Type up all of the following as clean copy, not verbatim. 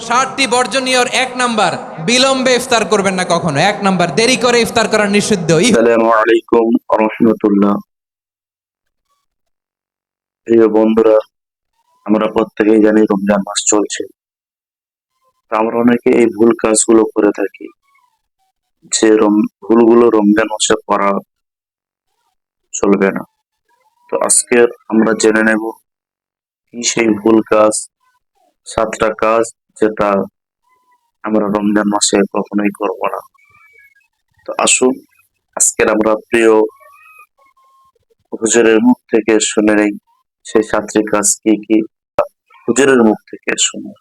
60টি বর্জনীয়র 1 number, বিলম্বে ইফতার করবেন না কখনো। 1 নাম্বার, দেরি করে ইফতার করা নিষিদ্ধ। আসসালামু আলাইকুম ওয়া রাহমাতুল্লাহ। প্রিয় বন্ধুরা, আমরা প্রত্যেকেই জানি রমজান মাস চলছে। আমরা অনেকে এই ভুল কাজগুলো করে থাকি, যে ভুলগুলো রমজান মাসে করা চলবে না। তো আজকে আমরা জেনে নেব কি সেই ভুল কাজ, 7টা কাজ যেটা আমরা রমজান মাসে কখনোই করব না। তো আসুন আজকের আমরা প্রিয় হুজুরের মুখ থেকে শুনে নেই সেই 7টি কাজ কি কি, হুজুরের মুখ থেকে শুনে।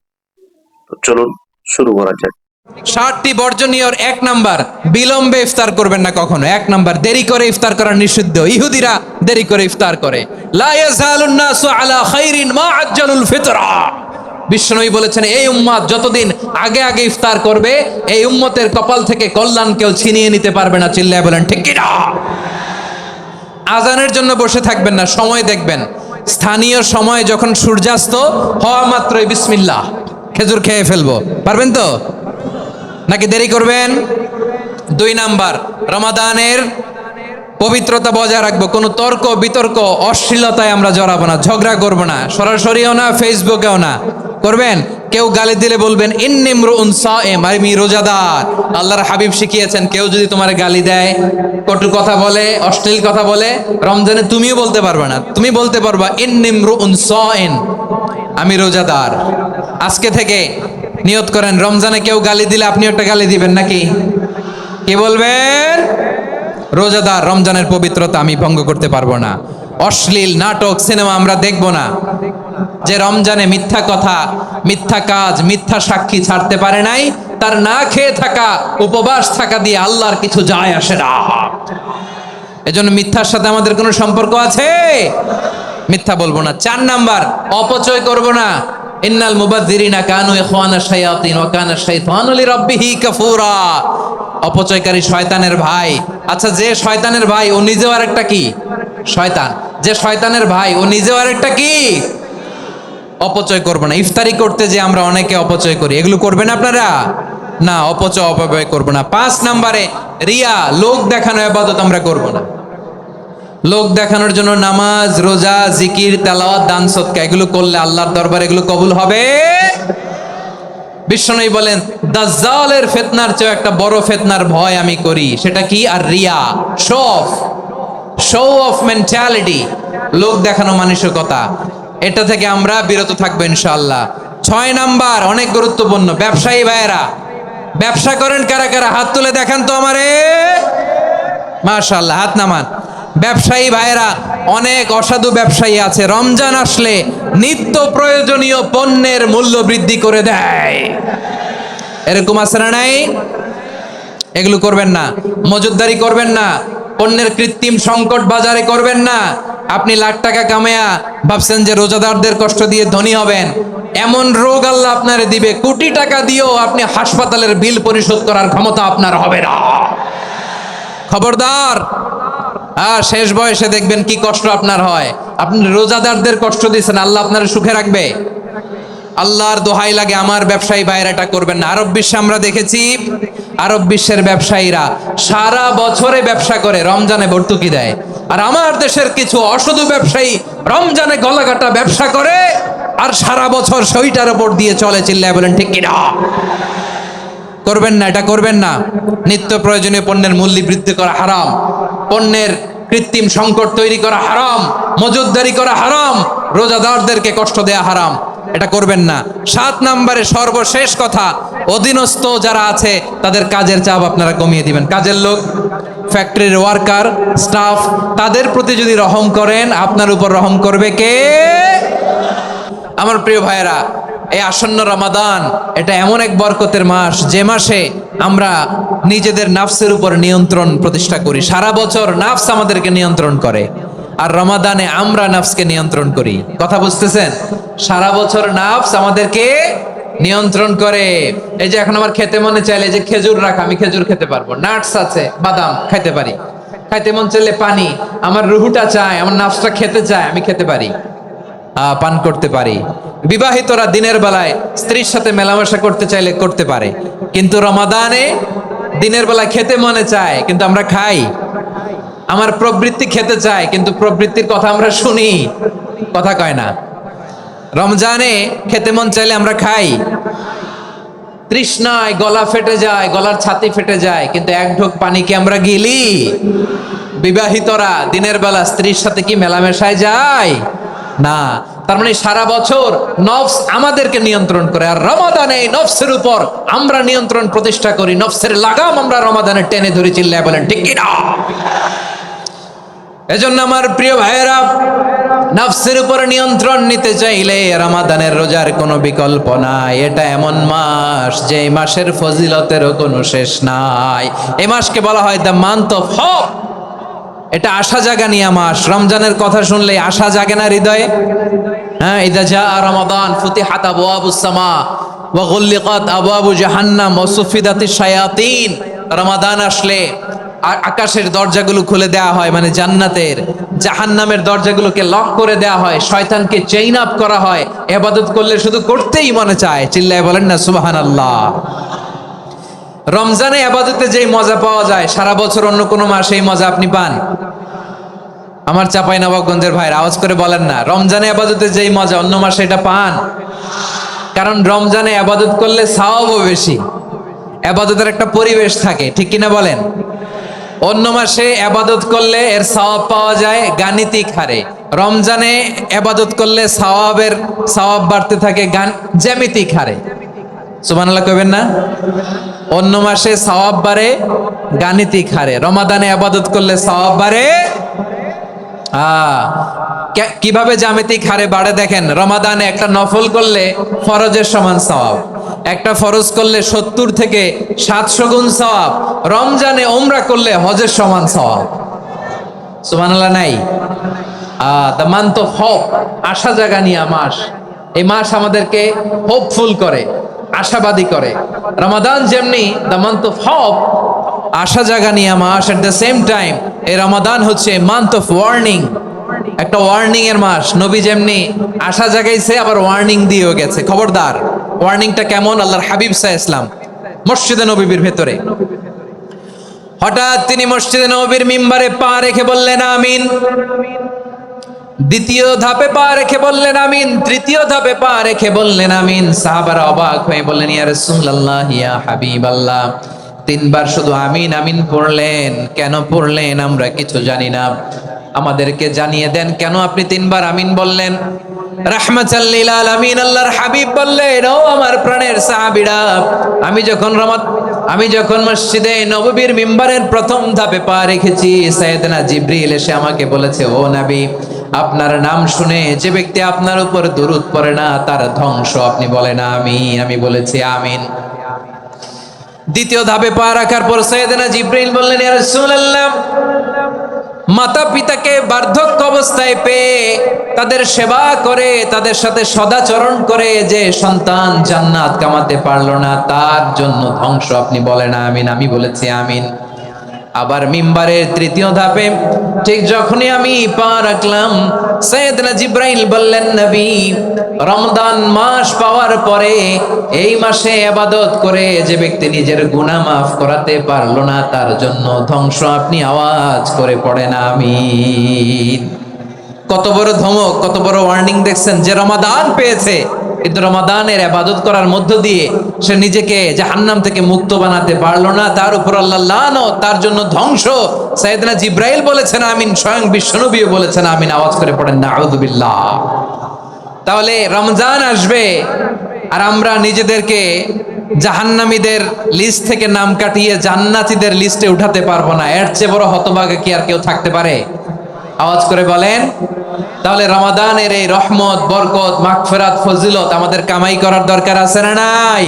তো চলুন শুরু করা যাক। 60টি বর্জনীয়র 1 নাম্বার, বিলম্বে ইফতার করবেন না কখনো। 1 নাম্বার, দেরি করে ইফতার করা নিষিদ্ধ। ইহুদিরা দেরি করে ইফতার করে। লা ইয়াজালুন নাসু আলা খাইরিন মা আজ্জালুল ফিতরা। বিশ্বনবী বলেছেন, এই উম্মত যতদিন আগে আগে ইফতার করবে, এই উম্মতের কপাল থেকে কল্যাণ কেউ ছিনিয়ে নিতে পারবে না। চিল্লায় বলেন ঠিক কি না? আজানের জন্য বসে থাকবেন না, সময় দেখবেন। স্থানীয় সময় যখন সূর্যাস্ত হওয়া মাত্রই বিসমিল্লাহ, খেজুর খেয়ে ফেলবো। পারবেন তো নাকি দেরি করবেন? 2 নাম্বার, রমাদানের পবিত্রতা বজায় রাখবো। কোনো তর্ক বিতর্ক অশ্লীলতায় আমরা জড়াবো না, ঝগড়া করবো না, সরাসরিও না, ফেসবুকেও না। করবেন কেউ গালি দিলে বলবেন ইন্নী ইমরুউন সায়েম, আমি রোজাদার। আল্লাহর হাবিব শিখিয়েছেন, কেউ যদি তোমার গালি দেয়, কটু কথা বলে, অশ্লীল কথা বলে, রমজানে তুমিও বলতে পারবে না। তুমি বলতে পারবা ইন্নী ইমরুউন সায়েম, আমি রোজাদার। আজকে থেকে নিয়ত করেন, রমজানে কেউ গালি দিলে আপনি একটা গালি দিবেন নাকি? কি বলবেন? রোজাদার, রমজানের পবিত্রতা আমি ভঙ্গ করতে পারবো না। অশ্লীল নাটক সিনেমা আমরা দেখব না। যে রমজানে মিথ্যা কথা, মিথ্যা কাজ, মিথ্যা সাক্ষী ছাড়তে পারে নাই, তার না খেয়ে থাকা, উপবাস থাকা দিয়ে আল্লাহর কিছু যায় আসে না। এজন্য মিথ্যার সাথে আমাদের কোনো সম্পর্ক আছে? মিথ্যা বলবো না। 4 নাম্বার, অপচয় করব না। ইন্নাল মুবাযযিরিনা কানু ইখওয়ানা শায়াতিন ওয়া কানা শাইতানু লিরাব্বিহি কাফুরা। অপচয়কারী শয়তানের ভাই। আচ্ছা, যে শয়তানের ভাই ও নিজেও আরেকটা কি? শয়তান। যে শয়তানের ভাই ও নিজেও আরেকটা কি? অপচয় করব না। ইফতারি করতে যে আমরা অনেকে অপচয় করি, এগুলো করবেন আপনারা? না, অপচয় অপব্যয় করব না। 5 নাম্বারে, রিয়া, লোক দেখানো ইবাদত আমরা করব না। লোক দেখানোর জন্য নামাজ, রোজা, জিকির, তেলাওয়াত, দান সদকা এগুলো করলে আল্লাহর দরবারে এগুলো কবুল হবে। বিশ্বনবী বলেন, দাজ্জালের ফিতনার চেয়ে একটা বড় ফিতনার ভয় আমি করি। সেটা কি? আর রিয়া, শো অফ মেন্টালিটি, লোক দেখানো মানসিকতা। এটা থেকে আমরা বিরত থাকবো ইনশাআল্লাহ। 6 নাম্বার, অনেক গুরুত্বপূর্ণ। ব্যবসায়ী ভাইয়েরা, ব্যবসা করেন কারা কারা? হাত তুলে দেখান তো আমারে। মাশাআল্লাহ, হাত নামান। ব্যবসায়ী ভাইয়েরা, অনেক অসাধু ব্যবসায়ী আছে, রমজান আসলে নিত্য প্রয়োজনীয় পণ্যের মূল্য বৃদ্ধি করে দেয়। এরকম আছে না নাই? এগুলো করবেন না। মজুদদারি করবেন না। পণ্যের কৃত্রিম সংকট বাজারে করবেন না। আপনি লাখ টাকা কামায়া ভাবছেন যে রোজাদারদের কষ্ট দিয়ে ধনী হবেন। এমন রোগ আল্লাহ আপনারে দিবে, কোটি টাকা দিয়েও আপনি হাসপাতালের বিল পরিশোধ করার ক্ষমতা আপনার হবে না। খবরদার। শেষ বয়সে দেখবেন কি কষ্ট আপনার হয়। আপনি রোজাদারদের কষ্ট দিচ্ছেন, আল্লাহ আপনার সুখে রাখবে? আল্লাহর দোহাই লাগে, আমার ব্যবসায়ী ভাইয়েরা এটা করবেন না। আরব বিশ্বে আমরা দেখেছি, আরব বিশ্বের ব্যবসায়ীরা সারা বছরে ব্যবসা করে, রমজানে ভর্তুকি দেয়। আর আমার দেশের কিছু অসাধু ব্যবসায়ী রমজানে গলাকাটা ব্যবসা করে আর সারা বছর সইটার উপর দিয়ে চলে। চিল্লায় বলেন ঠিক কিনা? করবেন না, এটা করবেন না। নিত্য প্রয়োজনীয় পণ্যের মূল্য বৃদ্ধি করা হারাম, পণ্যের কৃত্রিম সংকট তৈরি করা হারাম, মজুদদারি করা হারাম, রোজাদারদেরকে কষ্ট দেয়া হারাম। এটা করবেন না। 7 নাম্বারে সর্বশেষ কথা, অধীনস্থ যারা আছে তাদের কাজের চাপ আপনারা কমিয়ে দিবেন। কাজের লোক, ফ্যাক্টরির ওয়ার্কার, স্টাফ, তাদের প্রতি যদি রহম করেন, আপনার উপর রহম করবে কে? আমার প্রিয় ভাইয়েরা, এই আসন্ন রমাদান এটা এমন এক বরকতের মাস, যে মাসে আমরা নিজেদের নাফসের উপর নিয়ন্ত্রণ প্রতিষ্ঠা করি। সারা বছর নাফস আমাদেরকে নিয়ন্ত্রণ করে, আর রমাদানে আমরা নাফসকে নিয়ন্ত্রণ করি। কথা বুঝতেছেন? সারা বছর নাফস আমাদেরকে নিয়ন্ত্রণ করে। এই যে এখন আমার খেতে মনে চাইলে যে খেজুর রাখা, আমি খেজুর খেতে পারবো। নাটস আছে, বাদাম খাইতে পারি। খাইতে মন চাইলে পানি, আমার রুহুটা চায়, আমার নাফসটা খেতে চায়, আমি খেতে পারি। পান করতে পারি। বিবাহিতরা দিনের বেলায় স্ত্রীর সাথে মেলামেশা করতে চাইলে করতে পারে, কিন্তু রমাদানে দিনের বেলা খেতে মনে চায় কিন্তু আমরা খাই। আমার প্রবৃত্তি খেতে চায় কিন্তু প্রবৃত্তির কথা আমরা শুনি, কথা কয় না। রমজানে খেতে মন চাইলে আমরা খাই, তৃষ্ণায় গলা ফেটে যায়, গলার ছাতি ফেটে যায়, কিন্তু এক ঢোক পানি কি আমরা গিলি? বিবাহিতরা দিনের বেলা স্ত্রীর সাথে কি মেলামেশায় যায় না? তার মানে সারা বছর নফস আমাদেরকে নিয়ন্ত্রণ করে, আর রমাদানে এই নফসের উপর আমরা নিয়ন্ত্রণ প্রতিষ্ঠা করি। নফসের লাগাম আমরা রমাদানে টেনে ধরে, চিল্লায় বলেন ঠিক কি না? এজন্য আমার প্রিয় ভাইয়েরা, নফসের উপর নিয়ন্ত্রণ নিতে চাইলে রমাদানের রোজার কোনো বিকল্প নাই। এটা এমন মাস যে এই মাসের ফজিলতেরও কোনো শেষ নাই। এই মাসকে বলা হয় দ্য মান্থ অফ হোপ। এটা আশা জাগানিয়া মাস। রমজানের কথা শুনলে আশা জাগে না হৃদয়ে? হ্যাঁ, ইদা জাআ রমাদান ফুতিহাত আবওয়াবুস সামা ওয়া গুল্লিকাত আবওয়াবু জাহান্নাম ওয়া সুফিদাতিশ শায়াতিন। রমাদান আসলে আকাশের দরজাগুলো খুলে দেওয়া হয়, মানে জান্নাতের। জাহান্নামের দরজাগুলোকে লক করে দেওয়া হয়, শয়তানকে চেইন আপ করা হয়। ইবাদত করলে শুধু করতেই মনে চায়, চিল্লায় বলেন না সুবহানাল্লাহ। রমজানে ইবাদতে যেই মজা পাওয়া যায়, সারা বছর অন্য কোনো মাসে এই মজা আপনি পান? আমার চাঁপাইনবাবগঞ্জের ভাইরা আওয়াজ করে বলেন না, রমজানে ইবাদতে যেই মজা অন্য মাসে এটা পান? কারণ রমজানে ইবাদত করলে সওয়াবও বেশি, ইবাদতের একটা পরিবেশ থাকে, ঠিক কিনা বলেন? অন্য মাসে ইবাদত করলে এর সওয়াব পাওয়া যায় গাণিতিক হারে, রমজানে ইবাদত করলে সওয়াব বাড়তে থাকে জ্যামিতিক হারে। সুবহানাল্লাহ কইবেন না? অন্য মাসে সওয়াব বাড়ে গাণিতিক হারে, রমাদানে ইবাদত করলে সওয়াব বাড়ে কিভাবে জ্যামিতিক হারে বাড়ে দেখেন। রমাদানে একটা নফল করলে ফরজের সমান সওয়াব, একটা ফরজ করলে 70 থেকে 700 গুণ সওয়াব, রমজানে ওমরা করলে হজের সমান সওয়াব। সুবহানাল্লাহ নাই? দ্য মান্থ অফ হোপ, আশা জাগানিয়া মাস। এই মাস আমাদেরকে হোপফুল করে, আশাবাদী করে। রমাদান যেমনি দ্য মান্থ অফ হোপ, আশা জাগানিয়া মাস, এট দ্য সেম টাইম এই রমাদান হচ্ছে মান্থ অফ ওয়ার্নিং, একটা ওয়ার্নিং এর মাস। নবী যেমনি আশা জাগাইছে, আবার ওয়ার্নিং দিয়েও গেছে, খবরদার। ওয়ার্নিংটা কেমন? আল্লাহর হাবিব সাল্লাল্লাহু আলাইহি ওয়াসাল্লাম মসজিদে নববীর ভেতরে হঠাৎ তিনি মসজিদে নববীর মিম্বারে পা রেখে বললেন আমিন। দ্বিতীয় ধাপে পা রেখে বললেন আমিন, তৃতীয় ধাপে পা রেখে বললেন আমিন। সাহাবারা অবাক হয়ে বললেন, ইয়া রাসূলুল্লাহ, ইয়া হাবিবাল্লাহ, 3 বার শুধু আমিন আমিন পড়লেন, কেন পড়লেন আমরা কিছু জানি না, আমাদেরকে জানিয়ে দেন কেন আপনি 3 বার আমিন বললেন। রাহমাতাল লিল আলামিন আল্লাহর হাবিব বললেন, ও আমার প্রাণের সাহাবীরা, আমি যখন মসজিদে নববীর মিম্বারের প্রথম ধাপে পা রেখেছি, সাইয়েদনা জিবরিল এসে আমাকে বলেছে, ও নবী, আপনার নাম শুনে যে ব্যক্তি আপনার উপর দুরূদ পড়ে না তার ধ্বংস। আপনি বলেন আমিন। আমি বলেছি আমিন। দ্বিতীয় ধাপে পা রাখার পর সাইয়েদনা জিবরিল বললেন, ইয়া রাসূলুল্লাহ, মাতা পিতাকে বার্ধক্য অবস্থায় পেয়ে তাদের সেবা করে, তাদের সাথে সদাচরণ করে যে সন্তান জান্নাত কামাতে পারলো না, তার জন্য ধ্বংস। আপনি বলেন আমিন। আমি বলেছি আমিন। আবার মিম্বারের তৃতীয় ধাপে ঠিক যখনই আমি পা রাখলাম, সাইয়েদনা জিবরাইল বললেন, নবী, রমজান মাস পাওয়ার পরে এই মাসে ইবাদত করে যে ব্যক্তি নিজের গুনাহ মাফ করাতে পারলো না, তার জন্য ধ্বংস। আপনি আওয়াজ করে পড়েন আমিন। কত বড় ধমক, কত বড় ওয়ার্নিং দেখছেন। যে রমাদান পেয়েছে, কিন্তু রমাদানের ইবাদত করার মধ্য দিয়ে সে নিজেকে জাহান্নাম থেকে মুক্ত বানাতে পারলো না, তার উপর আল্লাহ লানত, তার জন্য ধ্বংস। সাইয়েদনা জিবরাইল বলেছেন আমিন, স্বয়ং বিশ্বনবীও বলেছেন আমিন। আওয়াজ করে পড়েন নাউযুবিল্লাহ। তাহলে রমজান আসবে আর আমরা নিজেদেরকে জাহান্নামীদের লিস্ট থেকে নাম কাটিয়ে জান্নাতীদের লিস্টে উঠাতে পারবো না। এর চেয়ে বড় হতভাগা কি আর কেউ থাকতে পারে? আওয়াজ করে বলেন। তাহলে রমাদানের এই রহমত, বরকত, মাগফিরাত, ফজিলত আমাদের কামাই করার দরকার আছে না নাই?